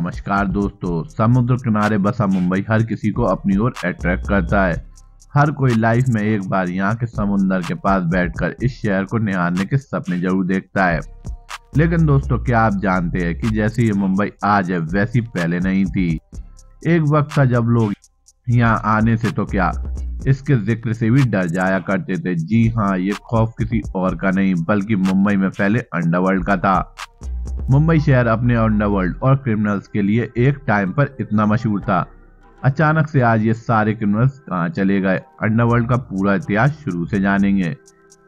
नमस्कार दोस्तों। समुद्र किनारे बसा मुंबई हर किसी को अपनी ओर अट्रैक्ट करता है। हर कोई लाइफ में एक बार यहाँ के समुद्र के पास बैठकर इस शहर को निहारने के सपने जरूर देखता है। लेकिन दोस्तों, क्या आप जानते हैं कि जैसी ये मुंबई आज है वैसी पहले नहीं थी। एक वक्त था जब लोग यहाँ आने से तो क्या, इसके जिक्र से भी डर जाया करते थे। जी हाँ, ये खौफ किसी और का नहीं बल्कि मुंबई में फैले अंडरवर्ल्ड का था। मुंबई शहर अपने अंडरवर्ल्ड और क्रिमिनल्स के लिए एक टाइम पर इतना मशहूर था। अचानक से आज ये सारे क्रिमिनल्स कहाँ चले गए, अंडरवर्ल्ड का पूरा इतिहास शुरू से जानेंगे।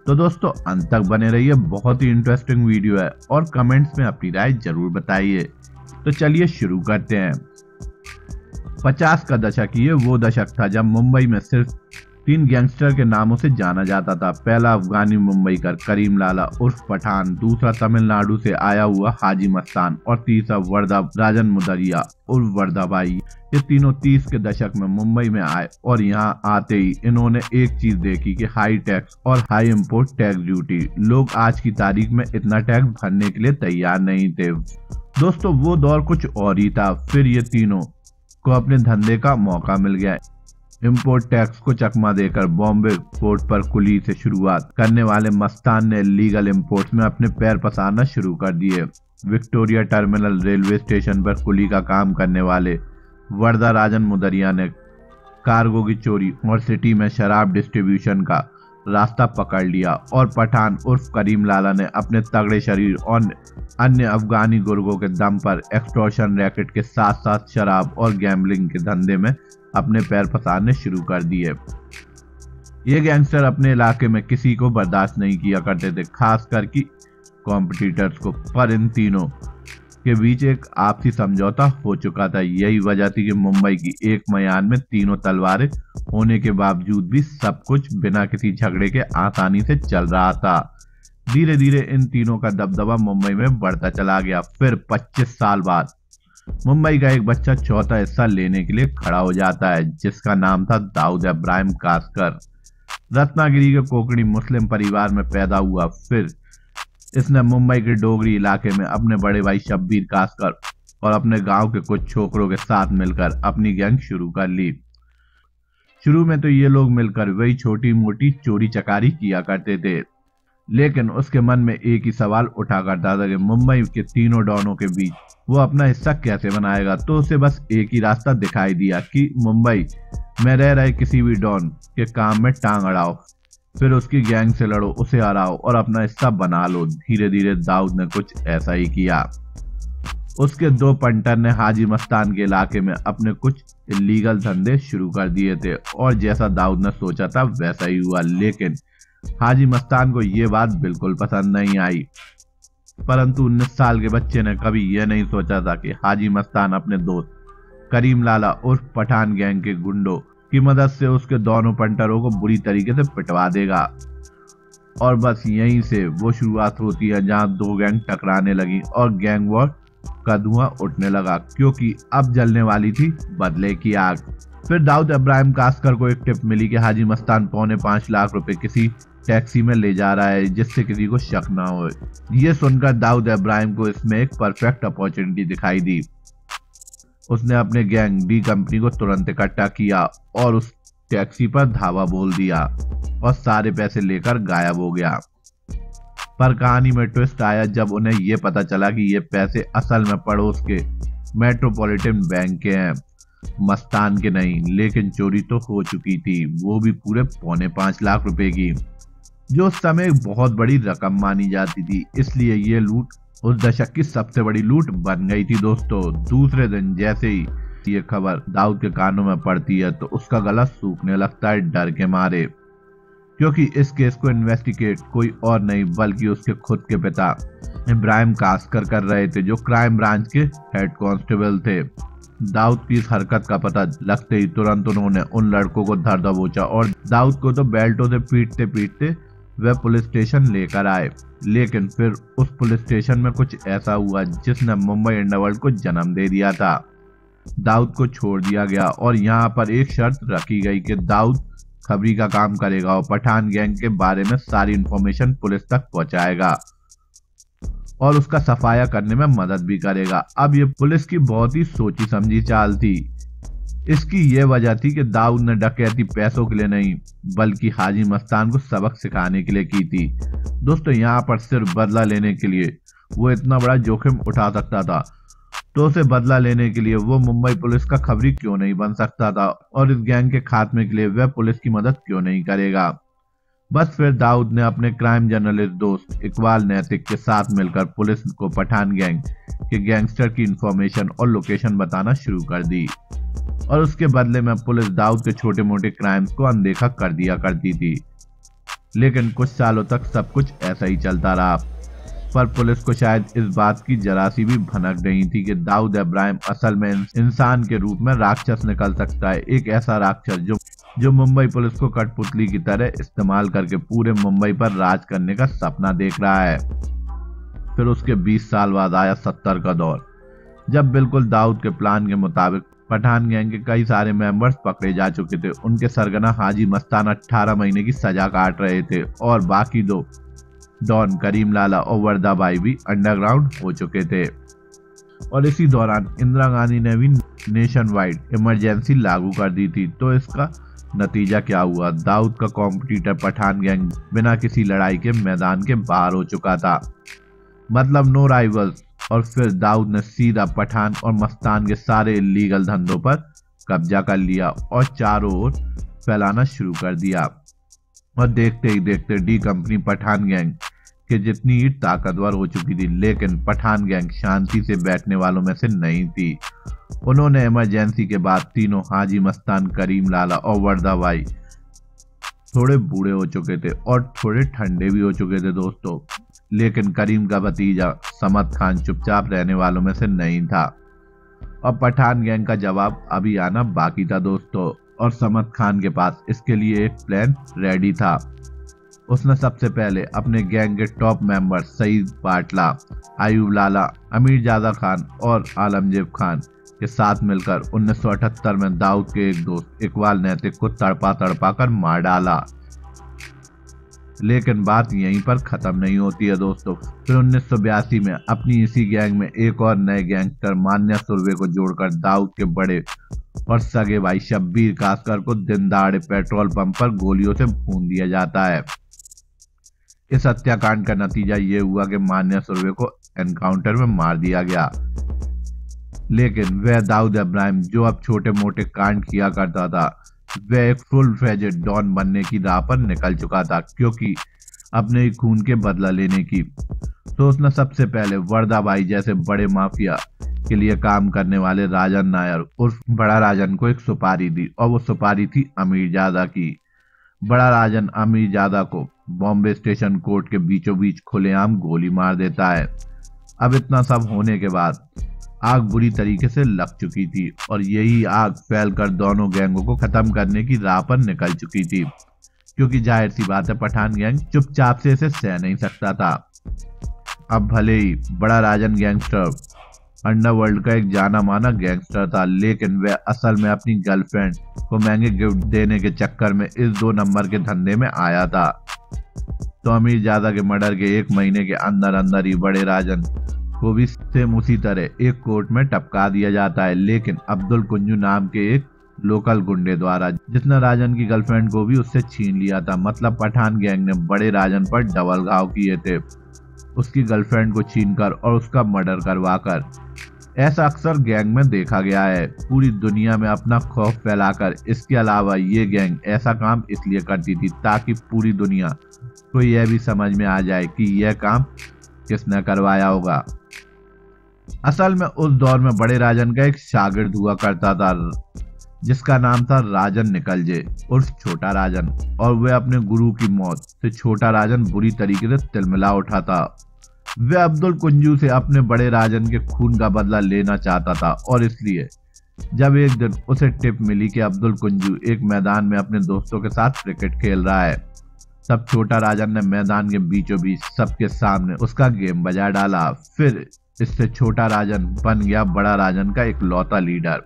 तो दोस्तों, अंत तक बने रहिए, बहुत ही इंटरेस्टिंग वीडियो है और कमेंट्स में अपनी राय जरूर बताइए। तो चलिए शुरू करते हैं। 50 का दशक ये वो दशक था जब मुंबई में सिर्फ 3 गैंगस्टर के नामों से जाना जाता था। पहला अफगानी मुंबईकर करीम लाला उर्फ पठान, दूसरा तमिलनाडु से आया हुआ हाजी मस्तान और तीसरा वर्दा राजन मुदरिया उर्फ वर्दा भाई। ये तीनों 30 के दशक में मुंबई में आए और यहाँ आते ही इन्होंने एक चीज देखी कि हाई टैक्स और हाई इम्पोर्ट टैक्स ड्यूटी। लोग आज की तारीख में इतना टैक्स भरने के लिए तैयार नहीं थे। दोस्तों, वो दौर कुछ और ही था। फिर ये तीनों को अपने धंधे का मौका मिल गया। इम्पोर्ट टैक्स को चकमा देकर बॉम्बे पोर्ट पर कुली से शुरुआत करने वाले मस्तान ने लीगल इम्पोर्ट्स में अपने पैर पसारना शुरू कर दिए। विक्टोरिया टर्मिनल रेलवे स्टेशन पर कुली का काम करने वाले वर्दा राजन मुदरिया ने कार्गो की चोरी और सिटी में शराब डिस्ट्रीब्यूशन का रास्ता पकड़ लिया और पठान उर्फ करीम लाला ने अपने तगड़े शरीर और अन्य अफगानी गुर्गों के दम पर एक्सटॉर्शन रैकेट के साथ साथ शराब और गैम्बलिंग के धंधे में अपने पैर फंसाने शुरू कर दिए। ये गैंगस्टर अपने इलाके में किसी को बर्दाश्त नहीं किया करते थे, खासकर कि कॉम्पिटिटर्स को। पर इन तीनों के बीच एक आपसी समझौता हो चुका था। यही वजह थी कि मुंबई की एक मयान में तीनों तलवारें होने के बावजूद भी सब कुछ बिना किसी झगड़े के आसानी से चल रहा था। धीरे धीरे इन तीनों का दबदबा मुंबई में बढ़ता चला गया। फिर 25 साल बाद मुंबई का एक बच्चा चौथा हिस्सा लेने के लिए खड़ा हो जाता है, जिसका नाम था दाऊद इब्राहिम कासकर। रत्नागिरी के कोंकणी मुस्लिम परिवार में पैदा हुआ। फिर इसने मुंबई के डोगरी इलाके में अपने बड़े भाई शब्बीर कासकर और अपने गांव के कुछ छोकरों के साथ मिलकर अपनी गैंग शुरू कर ली। शुरू में तो ये लोग मिलकर वही छोटी मोटी चोरी चकारी किया करते थे, लेकिन उसके मन में एक ही सवाल उठा करता था कि मुंबई के तीनों डॉनों के बीच वो अपना हिस्सा कैसे बनाएगा। तो उसे बस एक ही रास्ता दिखाई दिया कि मुंबई में रह रहे किसी भी डॉन के काम में टांग अड़ाओ, फिर उसकी गैंग से लड़ो, उसे हराओ और अपना हिस्सा बना लो। धीरे धीरे दाऊद ने कुछ ऐसा ही किया। उसके 2 पंटर ने हाजी मस्तान के इलाके में अपने कुछ इलीगल धंधे शुरू कर दिए थे और जैसा दाऊद ने सोचा था वैसा ही हुआ। लेकिन हाजी मस्तान को ये बात बिल्कुल पसंद नहीं आई। परंतु 19 साल के बच्चे ने कभी यह नहीं सोचा था कि हाजी मस्तान अपने दोस्त करीम लाला उर्फ पठान गैंग के गुंडों की मदद से उसके दोनों पंटरों को बुरी तरीके से पिटवा देगा। और बस यहीं से वो शुरुआत होती है जहां 2 गैंग टकराने लगी और गैंग वॉर का धुआं उठने लगा, क्योंकि अब जलने वाली थी बदले की आग। फिर दाऊद इब्राहिम कासकर को एक टिप मिली कि हाजी मस्तान 4.25 लाख रुपए किसी टैक्सी में ले जा रहा है, जिससे किसी को शक ना हो। ये सुनकर दाऊद इब्राहिम को इसमें एक परफेक्ट अपॉर्चुनिटी दिखाई दी। उसने अपने गैंग डी कंपनी को तुरंत इकट्ठा किया और उस टैक्सी पर धावा बोल दिया और सारे पैसे लेकर गायब हो गया। पर कहानी में ट्विस्ट आया जब उन्हें यह पता चला कि ये पैसे असल में पड़ोस के मेट्रोपॉलिटन बैंक के हैं, मस्तान के नहीं। लेकिन चोरी तो हो चुकी थी, वो भी पूरे 4.25 लाख रुपए की, जो उस समय बहुत बड़ी रकम मानी जाती थी। इसलिए ये लूट उस दशक की सबसे बड़ी लूट बन गई थी। दोस्तों, दूसरे दिन जैसे ही ये खबर दाऊद के कानों में पड़ती है तो उसका गला सूखने लगता है डर के मारे, क्योंकि इस केस को इन्वेस्टिगेट कोई और नहीं बल्कि उसके खुद के पिता इब्राहिम कासकर कर रहे थे, जो क्राइम ब्रांच के हेड कांस्टेबल थे। दाऊद की इस हरकत का पता लगते ही तुरंत उन्होंने उन लड़कों को धर दबोचा और दाऊद को तो बेल्टों से पीटते पीटते वे पुलिस स्टेशन लेकर आए। लेकिन फिर उस पुलिस स्टेशन में कुछ ऐसा हुआ जिसने मुंबई अंडरवर्ल्ड को जन्म दे दिया था। दाऊद को छोड़ दिया गया और यहाँ पर एक शर्त रखी गई कि दाऊद खबरी का काम करेगा और पठान गैंग के बारे में सारी इंफॉर्मेशन पुलिस तक पहुंचाएगा। और उसका सफाया करने में मदद भी करेगा। अब ये पुलिस की बहुत ही सोची समझी चाल थी। इसकी ये वजह थी कि दाऊद ने डकैती पैसों के लिए नहीं बल्कि हाजी मस्तान को सबक सिखाने के लिए की थी। दोस्तों यहाँ पर सिर्फ बदला लेने के लिए वो इतना बड़ा जोखिम उठा सकता था, तो उसे बदला लेने के लिए वो मुंबई पुलिस का खबरी क्यों नहीं बन सकता था और इस गैंग के खात्मे के लिए वह पुलिस की मदद क्यों नहीं करेगा। बस फिर दाऊद ने अपने क्राइम जर्नलिस्ट दोस्त इकबाल नैतिक के साथ मिलकर पुलिस को पठान गैंग के गैंगस्टर की इंफॉर्मेशन और लोकेशन बताना शुरू कर दी और उसके बदले में पुलिस दाऊद के छोटे मोटे क्राइम्स को अनदेखा कर दिया करती थी। लेकिन कुछ सालों तक सब कुछ ऐसा ही चलता रहा, पर पुलिस को शायद इस बात की जरा सी भी भनक नहीं थी कि दाऊद इब्राहिम असल में इंसान के रूप में राक्षस निकल सकता है। एक ऐसा राक्षस जो मुंबई पुलिस को कठपुतली की तरह इस्तेमाल करके पूरे मुंबई पर राज करने का सपना देख रहा है। फिर उसके 20 साल बाद आया 70 का दौर, जब बिल्कुल दाऊद के प्लान के मुताबिक पठान गैंग के कई सारे मेंबर्स पकड़े जा चुके थे। उनके सरगना हाजी मस्तान 18 महीने की सजा काट रहे थे और बाकी दो डॉन करीम लाला और वर्दा बाई भी अंडरग्राउंड हो चुके थे। और इसी दौरान इंदिरा गांधी ने भी नेशन वाइड इमरजेंसी लागू कर दी थी। तो इसका नतीजा क्या हुआ? दाऊद का कॉम्पिटिटर पठान गैंग बिना किसी लड़ाई के मैदान के बाहर हो चुका था, मतलब नो राइवल्स। और फिर दाऊद ने सीधा पठान और मस्तान के सारे इलीगल धंधों पर कब्जा कर लिया और चारों ओर फैलाना शुरू कर दिया। और देखते ही देखते डी कंपनी पठान गैंग के जितनी ही ताकतवर हो चुकी थी, लेकिन पठान गैंग शांति से बैठने वालों में से नहीं थी। उन्होंने इमरजेंसी के बाद तीनों हाजी मस्तान, करीम लाला और वर्दा भाई थोड़े बूढ़े हो चुके थे और थोड़े ठंडे भी हो चुके थे दोस्तों। लेकिन करीम का भतीजा समद खान चुपचाप रहने वालों में से नहीं था और पठान गैंग का जवाब अभी आना बाकी था दोस्तों। और समद खान के पास इसके लिए एक प्लान रेडी था। उसने सबसे पहले अपने गैंग के टॉप मेंबर सईद पाटला, आयूब लाला, अमीर जादा खान और आलमगीर खान के साथ मिलकर 1978 में दाऊद के एक दोस्त इकबाल नैतिक को तड़पा तड़पा कर मार डाला। लेकिन बात यहीं पर खत्म नहीं होती है दोस्तों। फिर 1982 में अपनी इसी गैंग में एक और नए गैंगस्टर मान्या सुर्वे को जोड़कर दाऊद के बड़े और सगे भाई शब्बीर कासकर को दिन दहाड़े पेट्रोल पंप पर गोलियों से भून दिया जाता है। इस हत्याकांड का नतीजा ये हुआ कि मान्या सुर्वे को एनकाउंटर में मार दिया गया। लेकिन वह दाऊद इब्राहिम जो अब छोटे मोटे कांड किया करता था, वह एक फुल फ्लेजेड डॉन बनने की राह पर निकल चुका था, क्योंकि अपने खून के बदला लेने की। तो उसने सबसे पहले वर्दा भाई जैसे बड़े माफिया के लिए काम करने वाले राजन नायर उर्फ बड़ा राजन को एक सुपारी दी और वो सुपारी थी अमीर जादा की। बड़ा राजन अमीर जादा को बॉम्बे स्टेशन कोर्ट के बीचों बीच खुलेआम गोली मार देता है। अब इतना सब होने के बाद आग बुरी तरीके से लग चुकी थी और यही आग फैलकर दोनों गैंगों को खत्म करने की राह पर निकल चुकी थी, क्योंकि जाहिर सी बात है पठान गैंग चुपचाप से इसे सह नहीं सकता था। अब भले ही बड़ा राजन गैंगस्टर अंडरवर्ल्ड का एक जाना माना गैंगस्टर था, लेकिन वह असल में अपनी गर्लफ्रेंड को महंगे गिफ्ट देने के चक्कर में इस 2 नंबर के धंधे में आया था। तो अमीर जादा के मर्डर के 1 महीने के अंदर अंदर ही बड़े राजन को भी सेम उसी तरह एक कोर्ट में टपका दिया जाता है, लेकिन अब्दुल कुंजू नाम के एक लोकल गुंडे द्वारा, जिसने राजन की गर्लफ्रेंड को भी उससे छीन लिया था। मतलब पठान गैंग ने बड़े राजन पर डबल घाव किए थे, उसकी गर्लफ्रेंड को छीनकर और उसका मर्डर करवाकर। ऐसा अक्सर गैंग में देखा गया है, पूरी दुनिया में अपना खौफ फैलाकर। इसके अलावा ये गैंग ऐसा काम इसलिए करती थी ताकि पूरी दुनिया को यह भी समझ में आ जाए कि यह काम किसने करवाया होगा। असल में उस दौर में बड़े राजन का एक शागिर्द हुआ करता था जिसका नाम था राजन निकलजे उर्फ छोटा राजन, और वह अपने गुरु की मौत से छोटा राजन बुरी तरीके से तिलमिला उठा था। वह अब्दुल कुंजू से अपने बड़े राजन के खून का बदला लेना चाहता था और इसलिए जब एक दिन उसे टिप मिली कि अब्दुल कुंजू एक मैदान में अपने दोस्तों के साथ क्रिकेट खेल रहा है, तब छोटा राजन ने मैदान के बीचों बीच सबके सामने उसका गेम बजा डाला। फिर इससे छोटा राजन बन गया बड़ा राजन का इकलौता लीडर।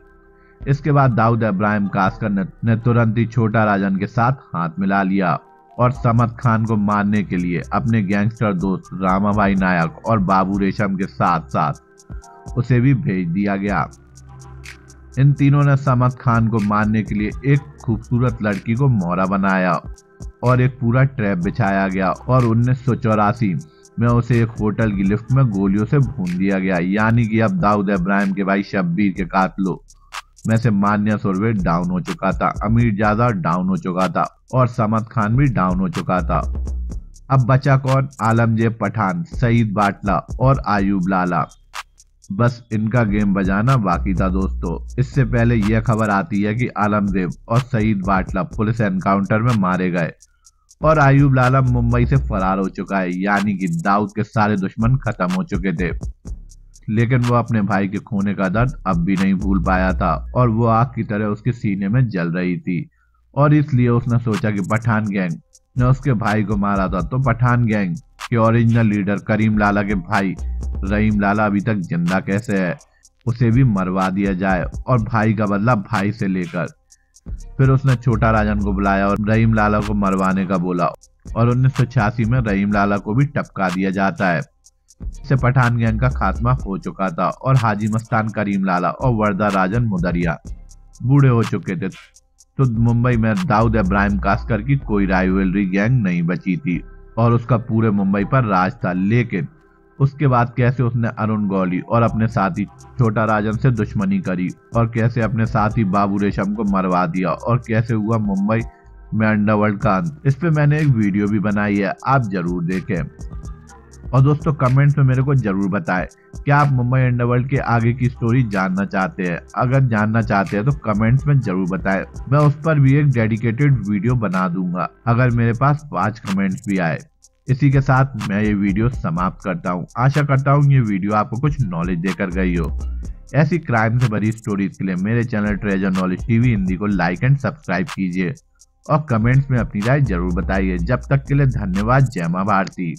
इसके बाद दाऊद इब्राहिम कासकर ने तुरंत ही छोटा राजन के साथ हाथ मिला लिया और समद खान को मारने के लिए अपने गैंगस्टर दोस्त रामाभाई नायक और बाबू रेशम के साथ साथ उसे भी भेज दिया गया। इन तीनों ने समद खान को मारने के लिए एक खूबसूरत लड़की को मोहरा बनाया और एक पूरा ट्रैप बिछाया गया और 1984 में उसे एक होटल की लिफ्ट में गोलियों से भून दिया गया। यानी कि अब दाऊद इब्राहिम के भाई शब्बीर के कातलों में से मान्या सुरवे डाउन हो चुका था, अमीर जादा डाउन हो चुका था और समद खान भी डाउन हो चुका था। अब बचा कौन? आलमजेब पठान, सईद बाटला और आयूब लाला। बस इनका गेम बजाना बाकी था दोस्तों। इससे पहले यह खबर आती है कि आलमजेब और सईद बाटला पुलिस एनकाउंटर में मारे गए और आयूब लाला मुंबई से फरार हो चुका है। यानी कि दाऊद के सारे दुश्मन खत्म हो चुके थे, लेकिन वो अपने भाई के खोने का दर्द अब भी नहीं भूल पाया था और वो आग की तरह उसके सीने में जल रही थी। और इसलिए उसने सोचा कि पठान गैंग ने उसके भाई को मारा था, तो पठान गैंग के ओरिजिनल लीडर करीम लाला के भाई रहीम लाला अभी तक जिंदा कैसे है, उसे भी मरवा दिया जाए और भाई का बदला भाई से लेकर। फिर उसने छोटा राजन को बुलाया और रहीम लाला को मरवाने का बोला और 1986 में रहीम लाला को भी टपका दिया जाता है। इससे पठान गैंग का खात्मा हो चुका था और हाजी मस्तान करीम लाला और वर्दा राजन मुदरिया बूढ़े हो चुके थे। तो मुंबई में दाऊद इब्राहिम कास्कर की कोई राइवलरी गैंग नहीं बची थी और उसका पूरे मुंबई पर राज था। लेकिन उसके बाद कैसे उसने अरुण गौली और अपने साथी छोटा राजन से दुश्मनी करी और कैसे अपने साथी बाबू रेशम को मरवा दिया और कैसे हुआ मुंबई में अंडरवर्ल्ड का अंत, इस पे मैंने एक वीडियो भी बनाई है, आप जरूर देखें। और दोस्तों कमेंट्स में मेरे को जरूर बताएं क्या आप मुंबई अंडरवर्ल्ड के आगे की स्टोरी जानना चाहते हैं। अगर जानना चाहते हैं तो कमेंट्स में जरूर बताएं, मैं उस पर भी एक डेडिकेटेड वीडियो बना दूंगा अगर मेरे पास 5 कमेंट्स भी आए। इसी के साथ मैं ये वीडियो समाप्त करता हूँ। आशा करता हूँ ये वीडियो आपको कुछ नॉलेज देकर गई हो। ऐसी क्राइम से भरी स्टोरीज के लिए मेरे channel treasure knowledge TV Hindi को लाइक एंड सब्सक्राइब कीजिए और कमेंट्स में अपनी राय जरूर बताइए। जब तक के लिए धन्यवाद। जय मां भारती।